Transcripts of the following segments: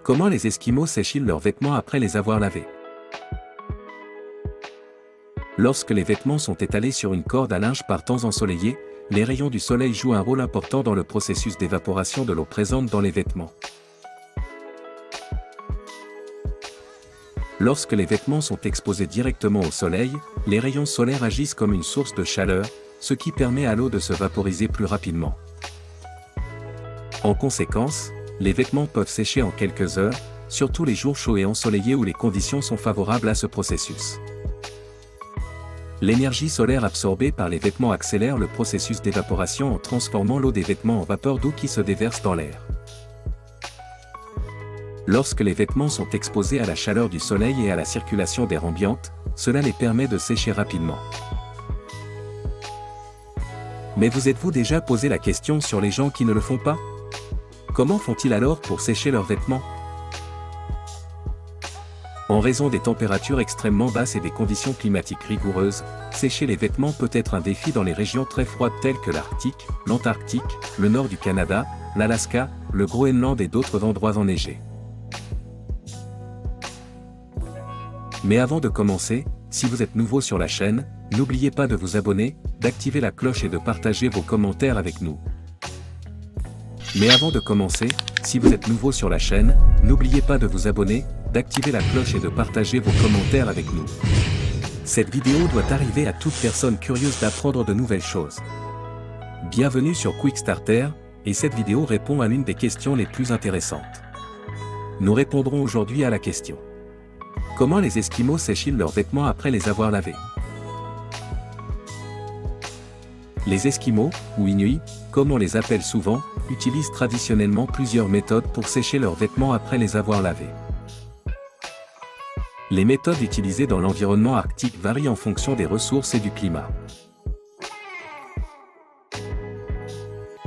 Comment les Esquimaux sèchent-ils leurs vêtements après les avoir lavés? Lorsque les vêtements sont étalés sur une corde à linge par temps ensoleillés, les rayons du soleil jouent un rôle important dans le processus d'évaporation de l'eau présente dans les vêtements. Lorsque les vêtements sont exposés directement au soleil, les rayons solaires agissent comme une source de chaleur, ce qui permet à l'eau de se vaporiser plus rapidement. En conséquence, les vêtements peuvent sécher en quelques heures, surtout les jours chauds et ensoleillés où les conditions sont favorables à ce processus. L'énergie solaire absorbée par les vêtements accélère le processus d'évaporation en transformant l'eau des vêtements en vapeur d'eau qui se déverse dans l'air. Lorsque les vêtements sont exposés à la chaleur du soleil et à la circulation d'air ambiante, cela les permet de sécher rapidement. Mais vous êtes-vous déjà posé la question sur les gens qui ne le font pas? Comment font-ils alors pour sécher leurs vêtements? En raison des températures extrêmement basses et des conditions climatiques rigoureuses, sécher les vêtements peut être un défi dans les régions très froides telles que l'Arctique, l'Antarctique, le nord du Canada, l'Alaska, le Groenland et d'autres endroits enneigés. Mais avant de commencer, si vous êtes nouveau sur la chaîne, n'oubliez pas de vous abonner, d'activer la cloche et de partager vos commentaires avec nous. Mais avant de commencer, si vous êtes nouveau sur la chaîne, n'oubliez pas de vous abonner, d'activer la cloche et de partager vos commentaires avec nous. Cette vidéo doit arriver à toute personne curieuse d'apprendre de nouvelles choses. Bienvenue sur Quick Starter, et cette vidéo répond à l'une des questions les plus intéressantes. Nous répondrons aujourd'hui à la question: comment les Esquimaux sèchent-ils leurs vêtements après les avoir lavés? Les Esquimaux, ou Inuits, comme on les appelle souvent, utilisent traditionnellement plusieurs méthodes pour sécher leurs vêtements après les avoir lavés. Les méthodes utilisées dans l'environnement arctique varient en fonction des ressources et du climat.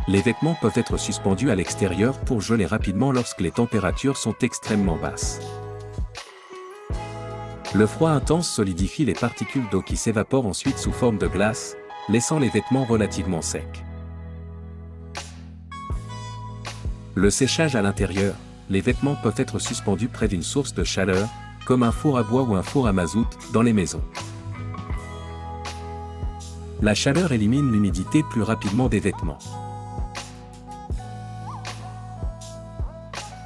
Les vêtements peuvent être suspendus à l'extérieur pour geler rapidement lorsque les températures sont extrêmement basses. Le froid intense solidifie les particules d'eau qui s'évaporent ensuite sous forme de glace, laissant les vêtements relativement secs. Le séchage à l'intérieur, les vêtements peuvent être suspendus près d'une source de chaleur, comme un four à bois ou un four à mazout, dans les maisons. La chaleur élimine l'humidité plus rapidement des vêtements.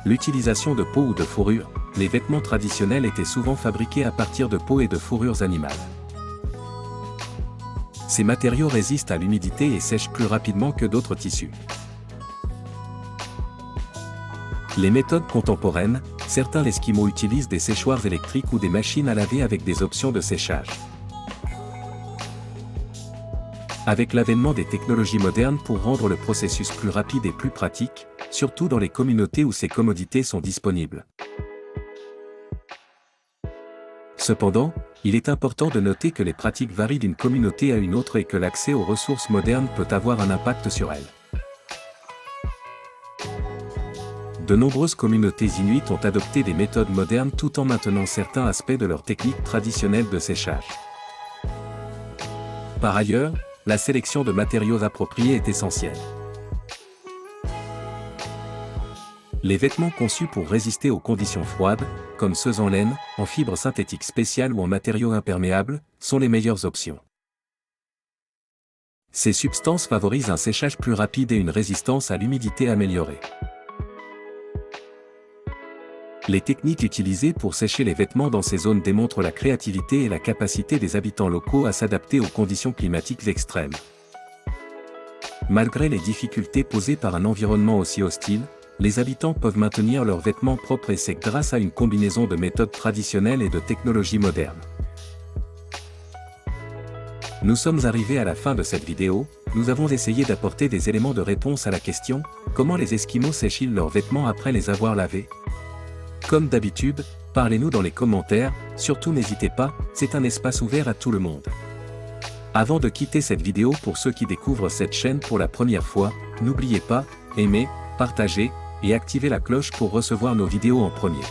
L'utilisation de peau ou de fourrure, les vêtements traditionnels étaient souvent fabriqués à partir de peau et de fourrures animales. Ces matériaux résistent à l'humidité et sèchent plus rapidement que d'autres tissus. Les méthodes contemporaines, certains Esquimaux utilisent des séchoirs électriques ou des machines à laver avec des options de séchage. Avec l'avènement des technologies modernes pour rendre le processus plus rapide et plus pratique, surtout dans les communautés où ces commodités sont disponibles. Cependant, il est important de noter que les pratiques varient d'une communauté à une autre et que l'accès aux ressources modernes peut avoir un impact sur elles. De nombreuses communautés inuites ont adopté des méthodes modernes tout en maintenant certains aspects de leur technique traditionnelle de séchage. Par ailleurs, la sélection de matériaux appropriés est essentielle. Les vêtements conçus pour résister aux conditions froides, comme ceux en laine, en fibres synthétiques spéciales ou en matériaux imperméables, sont les meilleures options. Ces substances favorisent un séchage plus rapide et une résistance à l'humidité améliorée. Les techniques utilisées pour sécher les vêtements dans ces zones démontrent la créativité et la capacité des habitants locaux à s'adapter aux conditions climatiques extrêmes. Malgré les difficultés posées par un environnement aussi hostile, les habitants peuvent maintenir leurs vêtements propres et secs grâce à une combinaison de méthodes traditionnelles et de technologies modernes. Nous sommes arrivés à la fin de cette vidéo, nous avons essayé d'apporter des éléments de réponse à la question: comment les Esquimaux sèchent-ils leurs vêtements après les avoir lavés? Comme d'habitude, parlez-nous dans les commentaires, surtout n'hésitez pas, c'est un espace ouvert à tout le monde. Avant de quitter cette vidéo, pour ceux qui découvrent cette chaîne pour la première fois, n'oubliez pas, aimer, partager, et activer la cloche pour recevoir nos vidéos en premier.